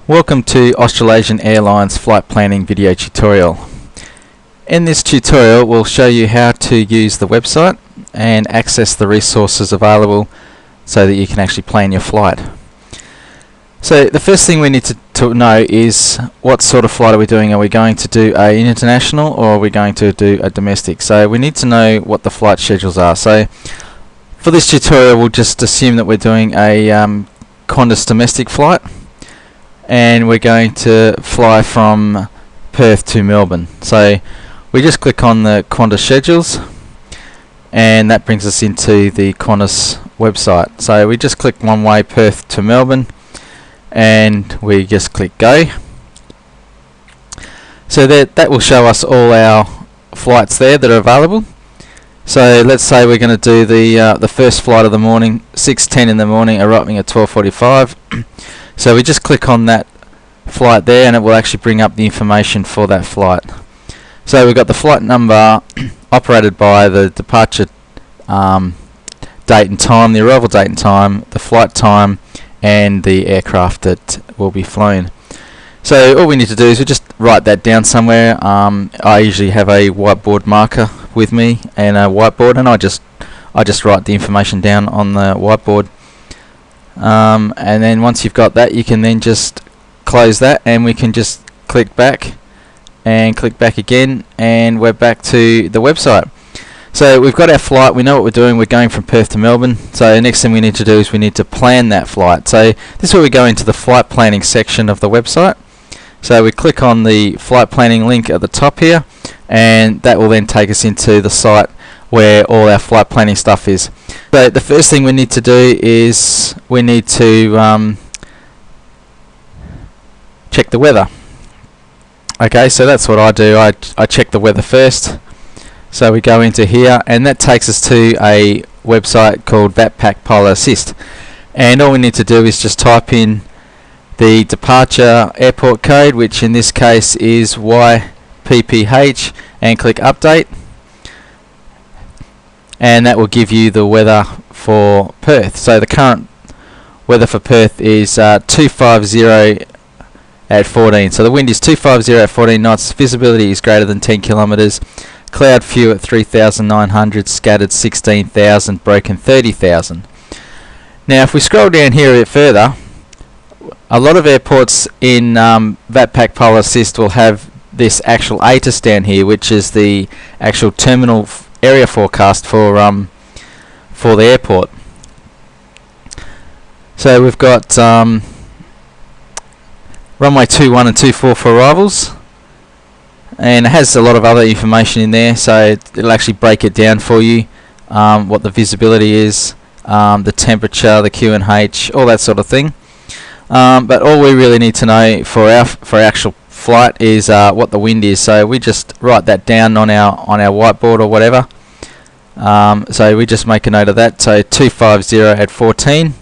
Welcome to Australasian Airlines flight planning video tutorial. In this tutorial we'll show you how to use the website and access the resources available so that you can actually plan your flight. So the first thing we need to know is what sort of flight are we doing. Are we going to do an international or are we going to do a domestic? So we need to know what the flight schedules are. So for this tutorial we'll just assume that we're doing a Qantas domestic flight, and we're going to fly from Perth to Melbourne. So we just click on the Qantas schedules and that brings us into the Qantas website. So we just click one way, Perth to Melbourne, and we just click go. So that will show us all our flights there that are available. So let's say we're going to do the first flight of the morning, 6:10 in the morning, arriving at 12:45. So we just click on that flight there and it will actually bring up the information for that flight. So we've got the flight number operated by the departure date and time, the arrival date and time, the flight time, and the aircraft that will be flown. So all we need to do is we just write that down somewhere. I usually have a whiteboard marker with me and a whiteboard, and I just write the information down on the whiteboard. And then once you've got that, you can then just close that and we can just click back and click back again, and we're back to the website. So we've got our flight, we know what we're doing, we're going from Perth to Melbourne. So the next thing we need to do is we need to plan that flight. So this is where we go into the flight planning section of the website. So we click on the flight planning link at the top here, and that will then take us into the site where all our flight planning stuff is. So the first thing we need to do is we need to check the weather. Okay, so that's what I do. I check the weather first. So we go into here and that takes us to a website called Vatpack Polar Assist, and all we need to do is just type in the departure airport code, which in this case is YPPH, and click update, and that will give you the weather for Perth. So the current weather for Perth is 250 at 14. So the wind is 250 at 14 knots, visibility is greater than 10 kilometers, cloud few at 3,900, scattered 16,000, broken 30,000. Now if we scroll down here a bit further, a lot of airports in Vatpack Polar Assist will have this actual ATIS down here, which is the actual terminal area forecast for the airport. So we've got runway 21 and 24 for arrivals, and it has a lot of other information in there, so it'll actually break it down for you, what the visibility is, the temperature, the QNH, all that sort of thing. But all we really need to know for our actual flight is what the wind is. So we just write that down on our whiteboard or whatever. So we just make a note of that. So 250 at 14,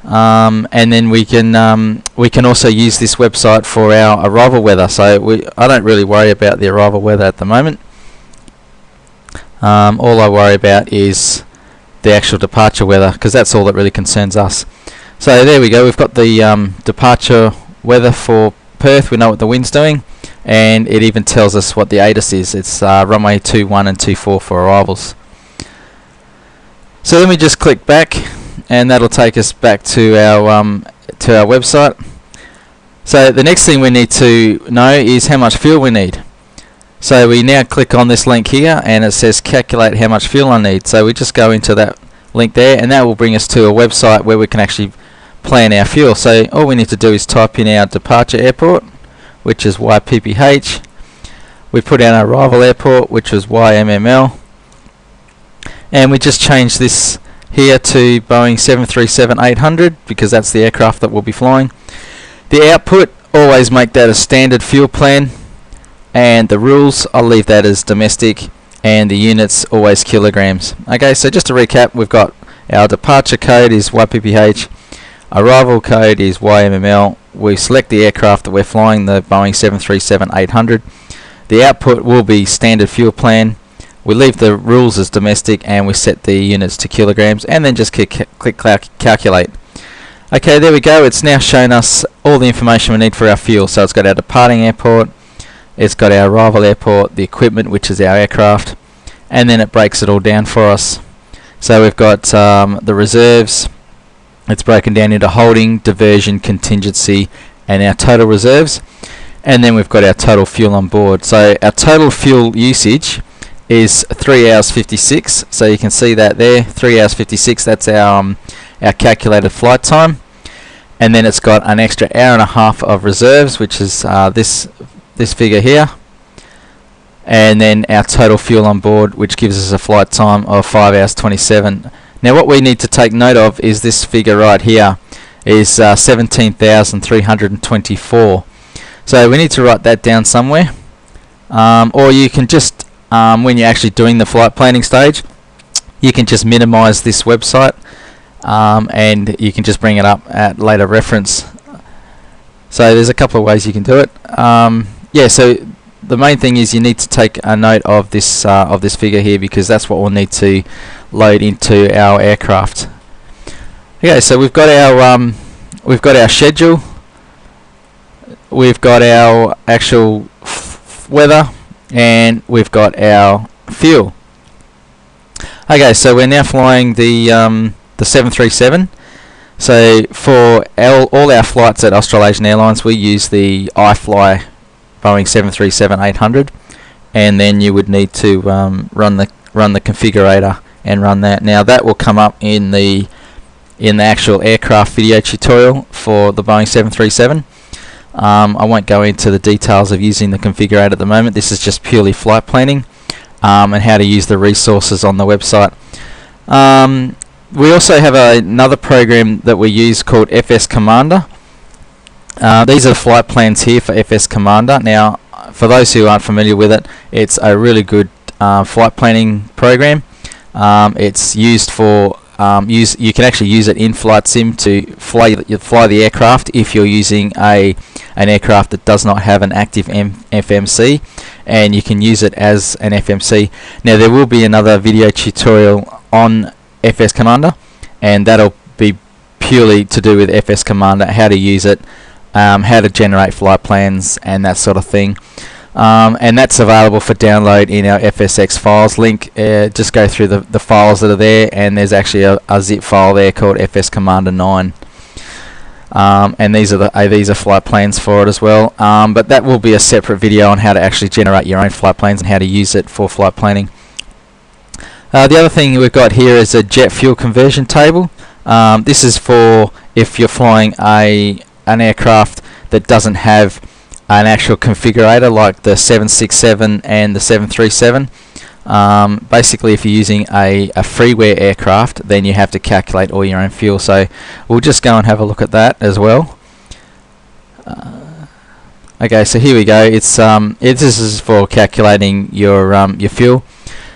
and then we can also use this website for our arrival weather. So I don't really worry about the arrival weather at the moment. All I worry about is the actual departure weather, because that's all that really concerns us. So there we go, we've got the departure weather for Perth, we know what the wind's doing, and it even tells us what the ATIS is. It's runway 21 and 24 for arrivals. So then we just click back and that'll take us back to our website. So the next thing we need to know is how much fuel we need. So we now click on this link here and it says calculate how much fuel I need. So we just go into that link there and that will bring us to a website where we can actually plan our fuel. So all we need to do is type in our departure airport, which is YPPH. We put in our arrival airport, which is YMML, and we just change this here to Boeing 737-800 because that's the aircraft that we'll be flying. The output, always make that a standard fuel plan, and the rules, I'll leave that as domestic, and the units always kilograms. Okay, so just to recap, we've got our departure code is YPPH, arrival code is YMML, we select the aircraft that we're flying, the Boeing 737-800, the output will be standard fuel plan, we leave the rules as domestic, and we set the units to kilograms, and then just click calculate. Okay, there we go. It's now shown us all the information we need for our fuel. So it's got our departing airport, it's got our arrival airport, the equipment, which is our aircraft, and then it breaks it all down for us. So we've got the reserves. It's broken down into holding, diversion, contingency, and our total reserves. And then we've got our total fuel on board. So our total fuel usage is 3 hours 56. So you can see that there, 3 hours 56. That's our calculated flight time. And then it's got an extra hour and a half of reserves, which is this figure here. And then our total fuel on board, which gives us a flight time of 5 hours 27. Now what we need to take note of is this figure right here is 17,324. So we need to write that down somewhere, or you can just when you're actually doing the flight planning stage, you can just minimize this website and you can just bring it up at later reference. So there's a couple of ways you can do it. Yeah, so the main thing is you need to take a note of this figure here, because that's what we'll need to load into our aircraft. Okay, so we've got our schedule, we've got our actual weather, and we've got our fuel. Okay, so we're now flying the 737. So for all our flights at Australasian Airlines, we use the iFly Boeing 737-800, and then you would need to run the configurator and run that. Now that will come up in the actual aircraft video tutorial for the Boeing 737. I won't go into the details of using the configurator at the moment. This is just purely flight planning and how to use the resources on the website. We also have another program that we use called FS Commander. These are the flight plans here for FS Commander. Now, for those who aren't familiar with it, it's a really good flight planning program. It's used for you can actually use it in Flight Sim to fly the aircraft if you're using an aircraft that does not have an active FMC, and you can use it as an FMC. Now there will be another video tutorial on FS Commander, and that'll be purely to do with FS Commander, how to use it, how to generate flight plans and that sort of thing. And that's available for download in our FSX files link. Just go through the files that are there, and there's actually a zip file there called FS Commander 9. And these are flight plans for it as well. But that will be a separate video on how to actually generate your own flight plans and how to use it for flight planning. The other thing we've got here is a jet fuel conversion table. This is for if you're flying an aircraft that doesn't have an actual configurator like the 767 and the 737. Basically, if you're using a freeware aircraft, then you have to calculate all your own fuel. So we'll just go and have a look at that as well. Okay, so here we go. This is for calculating your fuel.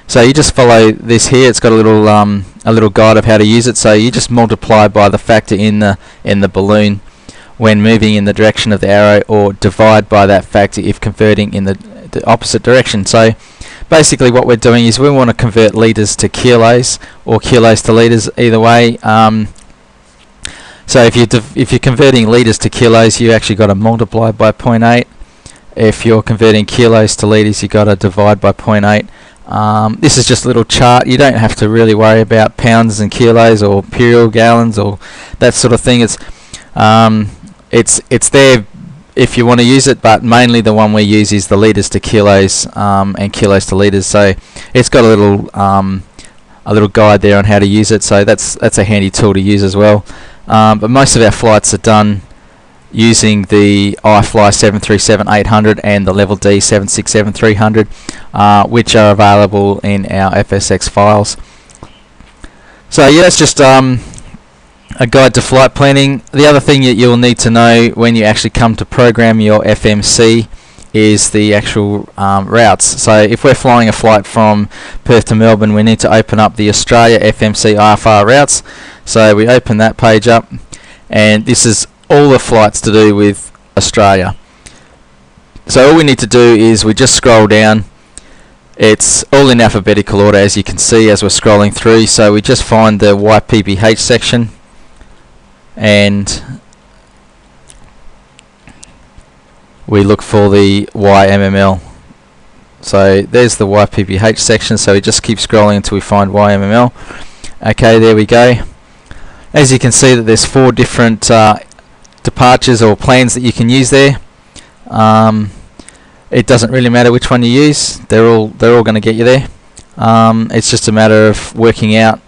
So you just follow this here. It's got a little guide of how to use it. So you just multiply by the factor in the balloon when moving in the direction of the arrow, or divide by that factor if converting in the opposite direction. So basically what we're doing is we want to convert litres to kilos, or kilos to litres, either way. So if you're converting litres to kilos, you actually got to multiply by 0.8. If you're converting kilos to litres, you got to divide by 0.8. This is just a little chart. You don't have to really worry about pounds and kilos or imperial gallons or that sort of thing. It's there if you want to use it, but mainly the one we use is the litres to kilos and kilos to litres. So it's got a little guide there on how to use it. So that's a handy tool to use as well. But most of our flights are done using the iFly 737-800 and the Level D 767-300, which are available in our FSX files. So yeah, it's just a guide to flight planning. The other thing that you'll need to know when you actually come to program your FMC is the actual routes. So if we're flying a flight from Perth to Melbourne, we need to open up the Australia FMC IFR routes. So we open that page up, and this is all the flights to do with Australia. So all we need to do is we just scroll down. It's all in alphabetical order, as you can see as we're scrolling through. So we just find the YPPH section, and we look for the YMML. So there's the YPPH section, so we just keep scrolling until we find YMML. Okay, there we go. As you can see that there's 4 different departures or plans that you can use there. It doesn't really matter which one you use, they're all going to get you there. It's just a matter of working out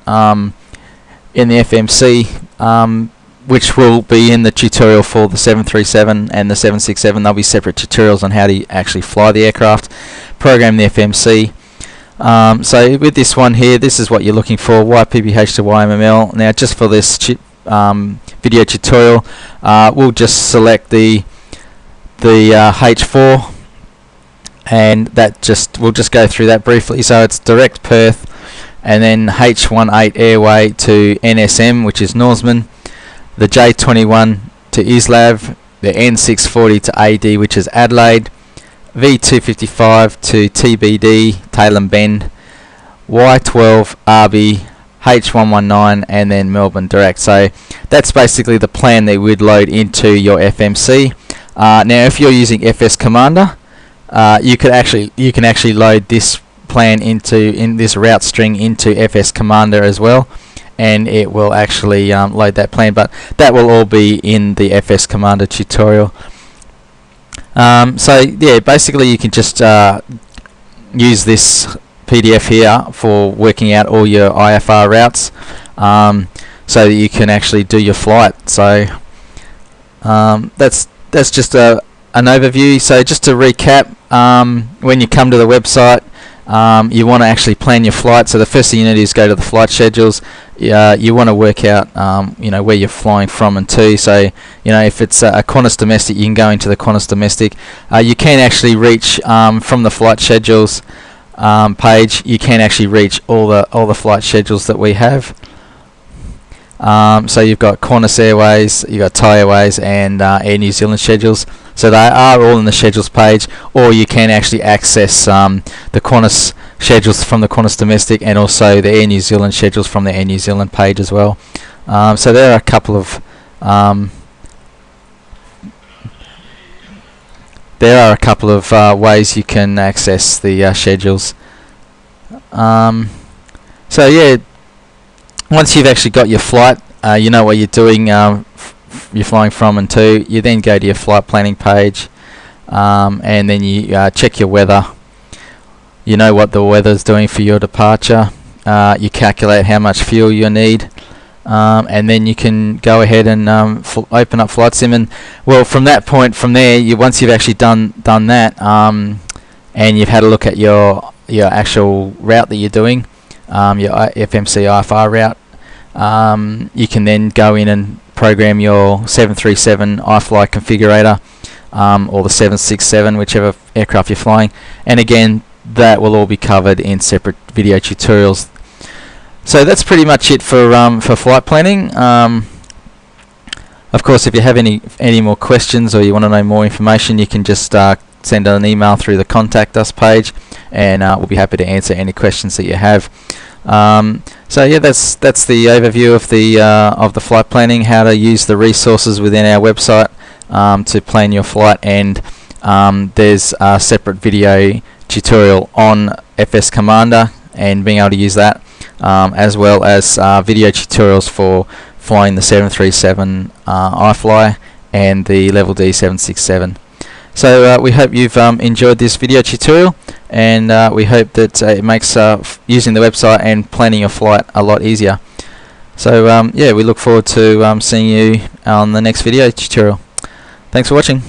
in the FMC, which will be in the tutorial for the 737 and the 767. There'll be separate tutorials on how to actually fly the aircraft, program the FMC. So with this one here, this is what you're looking for, YPPH to YMML. Now just for this video tutorial, we'll just select the H4, and we'll just go through that briefly. So it's direct Perth, and then H18 airway to NSM, which is Norseman, the J21 to Islav, the N640 to AD, which is Adelaide, V255 to TBD, Tailem Bend, Y12 RB, H119, and then Melbourne direct. So that's basically the plan that we'd load into your FMC. Now if you're using FS Commander, you can actually load this plan in this route string into FS Commander as well, and it will actually load that plan, but that will all be in the FS Commander tutorial. So yeah, basically you can just use this PDF here for working out all your IFR routes, so that you can actually do your flight. So that's just an overview. So just to recap, when you come to the website, you want to actually plan your flight. So the first thing you need to do is go to the flight schedules. You want to work out where you're flying from and to. So if it's a Qantas domestic, you can go into the Qantas domestic. You can actually reach from the flight schedules page. You can actually reach all the flight schedules that we have. So you've got Qantas Airways, you've got Thai Airways, and Air New Zealand schedules. So they are all in the schedules page, or you can actually access the Qantas schedules from the Qantas domestic, and also the Air New Zealand schedules from the Air New Zealand page as well. So there are a couple of ways you can access the schedules. So yeah, once you've actually got your flight, you know what you're doing, you're flying from and to, you then go to your flight planning page, and then you check your weather. You know what the weather's doing for your departure. You calculate how much fuel you need, and then you can go ahead and open up Flight Sim. And well, from that point, from there, once you've actually done that, and you've had a look at your actual route that you're doing, your FMC IFR route, you can then go in and program your 737 iFly configurator, or the 767, whichever aircraft you're flying. And again, that will all be covered in separate video tutorials. So that's pretty much it for flight planning. Of course, if you have any more questions, or you want to know more information, you can just send an email through the contact us page, and we'll be happy to answer any questions that you have. So yeah, that's the overview of the flight planning, how to use the resources within our website to plan your flight. And there's a separate video tutorial on FS Commander and being able to use that, as well as video tutorials for flying the 737 iFly and the Level D 767. So we hope you've enjoyed this video tutorial, and we hope that it makes using the website and planning your flight a lot easier. So yeah, we look forward to seeing you on the next video tutorial. Thanks for watching.